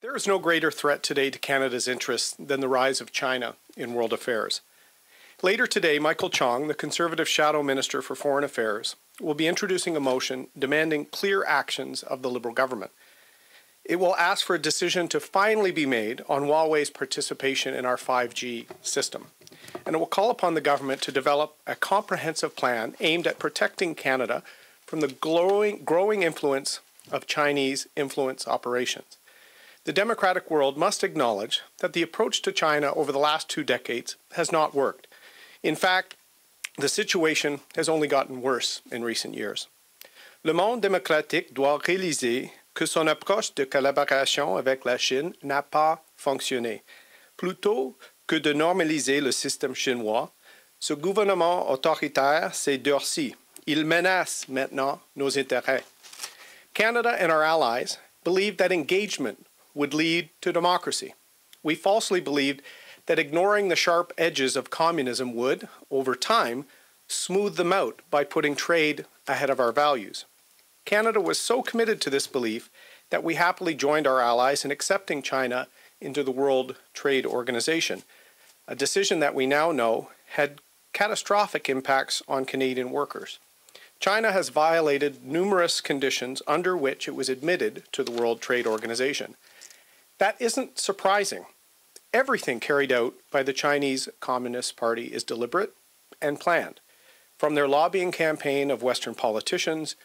There is no greater threat today to Canada's interests than the rise of China in world affairs. Later today, Michael Chong, the Conservative Shadow Minister for Foreign Affairs, will be introducing a motion demanding clear actions of the Liberal government. It will ask for a decision to finally be made on Huawei's participation in our 5G system. And it will call upon the government to develop a comprehensive plan aimed at protecting Canada from the growing influence of Chinese influence operations. The democratic world must acknowledge that the approach to China over the last 2 decades has not worked. In fact, the situation has only gotten worse in recent years. Le monde démocratique doit réaliser que son approche de collaboration avec la Chine n'a pas fonctionné. Plutôt que de normaliser le système chinois, ce gouvernement autoritaire s'est durci. Il menace maintenant nos intérêts. Canada and our allies believed that engagement would lead to democracy. We falsely believed that ignoring the sharp edges of communism would, over time, smooth them out by putting trade ahead of our values. Canada was so committed to this belief that we happily joined our allies in accepting China into the World Trade Organization, a decision that we now know had catastrophic impacts on Canadian workers. China has violated numerous conditions under which it was admitted to the World Trade Organization. That isn't surprising. Everything carried out by the Chinese Communist Party is deliberate and planned, from their lobbying campaign of Western politicians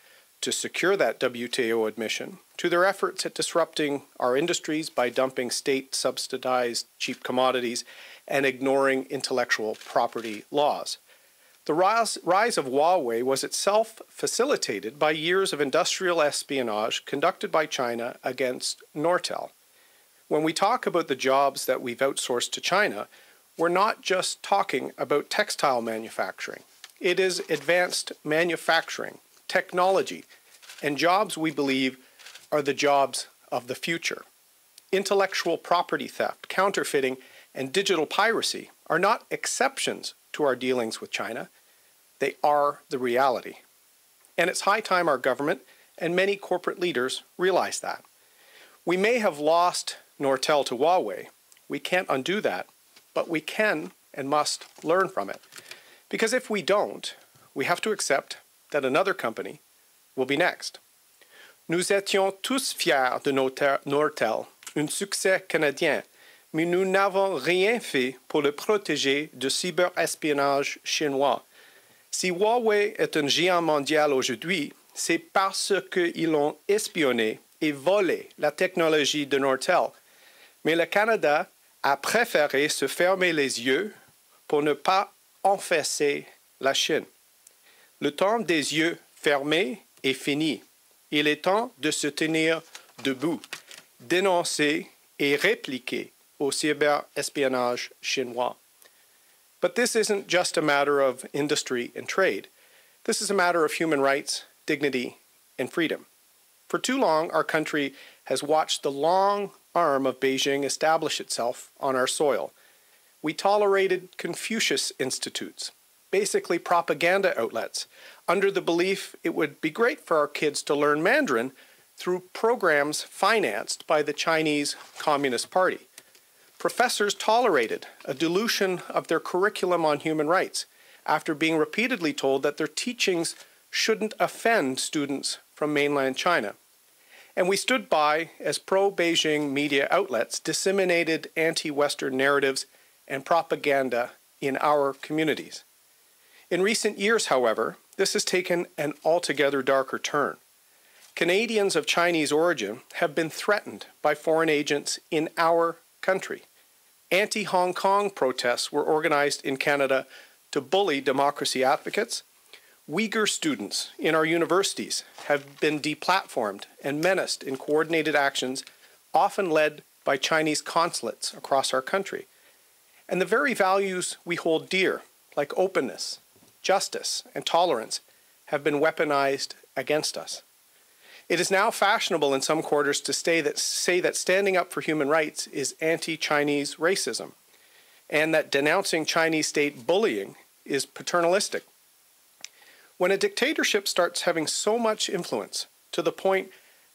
to secure that WTO admission, to their efforts at disrupting our industries by dumping state-subsidized cheap commodities and ignoring intellectual property laws. The rise of Huawei was itself facilitated by years of industrial espionage conducted by China against Nortel. When we talk about the jobs that we've outsourced to China, we're not just talking about textile manufacturing. It is advanced manufacturing, technology, and jobs we believe are the jobs of the future. Intellectual property theft, counterfeiting, and digital piracy are not exceptions to our dealings with China. They are the reality. And it's high time our government and many corporate leaders realize that. We may have lost Nortel to Huawei. We can't undo that, but we can and must learn from it. Because if we don't, we have to accept that another company will be next. Nous étions tous fiers de Nortel, un succès canadien, mais nous n'avons rien fait pour le protéger du cyberespionnage chinois. Si Huawei est un géant mondial aujourd'hui, c'est parce qu'ils ont espionné et volé la technologie de Nortel. Mais le Canada a préféré se fermer les yeux pour ne pas enfoncer la Chine. Le temps des yeux fermés est fini. Il est temps de se tenir debout, dénoncer et répliquer au cyberespionnage chinois. But this isn't just a matter of industry and trade. This is a matter of human rights, dignity, and freedom. For too long, our country has watched the long arm of Beijing establish itself on our soil. We tolerated Confucius Institutes, basically propaganda outlets, under the belief it would be great for our kids to learn Mandarin through programs financed by the Chinese Communist Party. Professors tolerated a dilution of their curriculum on human rights after being repeatedly told that their teachings shouldn't offend students from mainland China. And we stood by as pro-Beijing media outlets disseminated anti-Western narratives and propaganda in our communities. In recent years, however, this has taken an altogether darker turn. Canadians of Chinese origin have been threatened by foreign agents in our country. Anti-Hong Kong protests were organized in Canada to bully democracy advocates. Uyghur students in our universities have been deplatformed and menaced in coordinated actions, often led by Chinese consulates across our country. And the very values we hold dear, like openness, justice, and tolerance, have been weaponized against us. It is now fashionable in some quarters to say that standing up for human rights is anti-Chinese racism, and that denouncing Chinese state bullying is paternalistic. When a dictatorship starts having so much influence to the point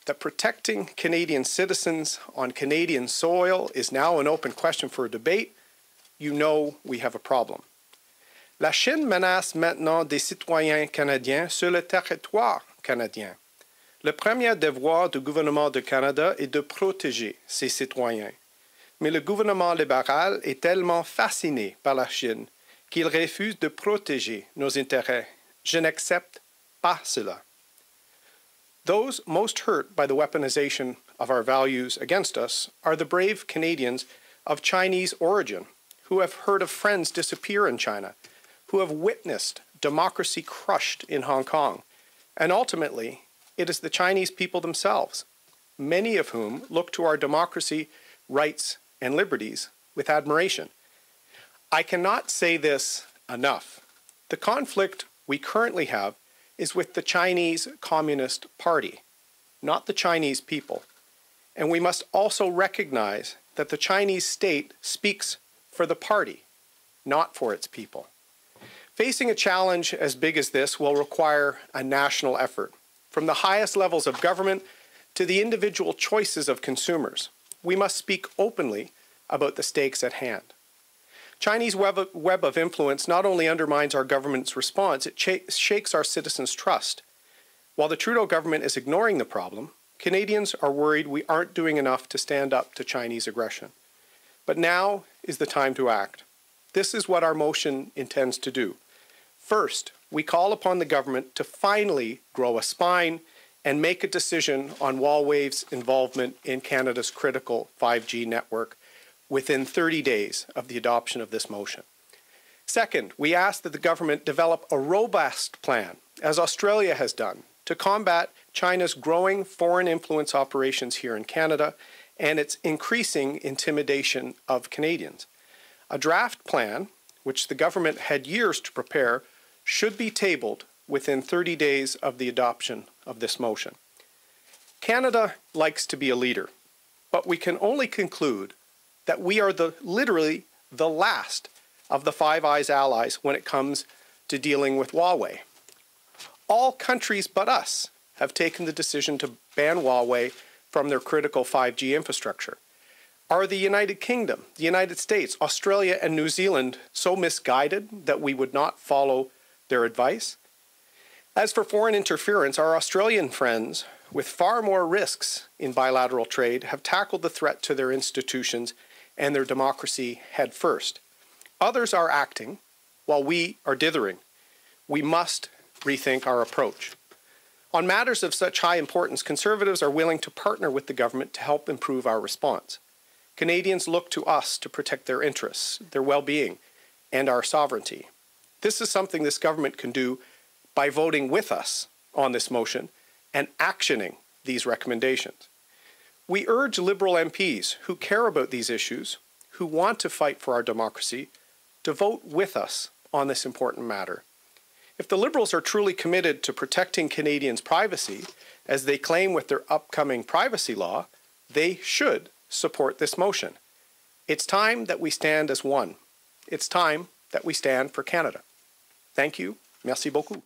that protecting Canadian citizens on Canadian soil is now an open question for debate, you know we have a problem. La Chine menace maintenant des citoyens canadiens sur le territoire canadien. Le premier devoir du gouvernement du Canada est de protéger ses citoyens. Mais le gouvernement libéral est tellement fasciné par la Chine qu'il refuse de protéger nos intérêts. Je n'accepte pas cela. Those most hurt by the weaponization of our values against us are the brave Canadians of Chinese origin who have heard of friends disappear in China, who have witnessed democracy crushed in Hong Kong, and ultimately, it is the Chinese people themselves, many of whom look to our democracy, rights, and liberties with admiration. I cannot say this enough. The conflict we currently have is with the Chinese Communist Party, not the Chinese people. And we must also recognize that the Chinese state speaks for the party, not for its people. Facing a challenge as big as this will require a national effort, from the highest levels of government to the individual choices of consumers. We must speak openly about the stakes at hand. Chinese web of influence not only undermines our government's response, it shakes our citizens' trust. While the Trudeau government is ignoring the problem, Canadians are worried we aren't doing enough to stand up to Chinese aggression. But now is the time to act. This is what our motion intends to do. First, we call upon the government to finally grow a spine and make a decision on Huawei's involvement in Canada's critical 5G network within 30 days of the adoption of this motion. Second, we ask that the government develop a robust plan, as Australia has done, to combat China's growing foreign influence operations here in Canada and its increasing intimidation of Canadians. A draft plan, which the government had years to prepare, should be tabled within 30 days of the adoption of this motion. Canada likes to be a leader, but we can only conclude that we are literally the last of the Five Eyes allies when it comes to dealing with Huawei. All countries but us have taken the decision to ban Huawei from their critical 5G infrastructure. Are the United Kingdom, the United States, Australia, and New Zealand so misguided that we would not follow their advice? As for foreign interference, our Australian friends, with far more risks in bilateral trade, have tackled the threat to their institutions and their democracy head first. Others are acting while we are dithering. We must rethink our approach. On matters of such high importance, Conservatives are willing to partner with the government to help improve our response. Canadians look to us to protect their interests, their well-being, and our sovereignty. This is something this government can do by voting with us on this motion and actioning these recommendations. We urge Liberal MPs who care about these issues, who want to fight for our democracy, to vote with us on this important matter. If the Liberals are truly committed to protecting Canadians' privacy, as they claim with their upcoming privacy law, they should support this motion. It's time that we stand as one. It's time that we stand for Canada. Thank you. Merci beaucoup.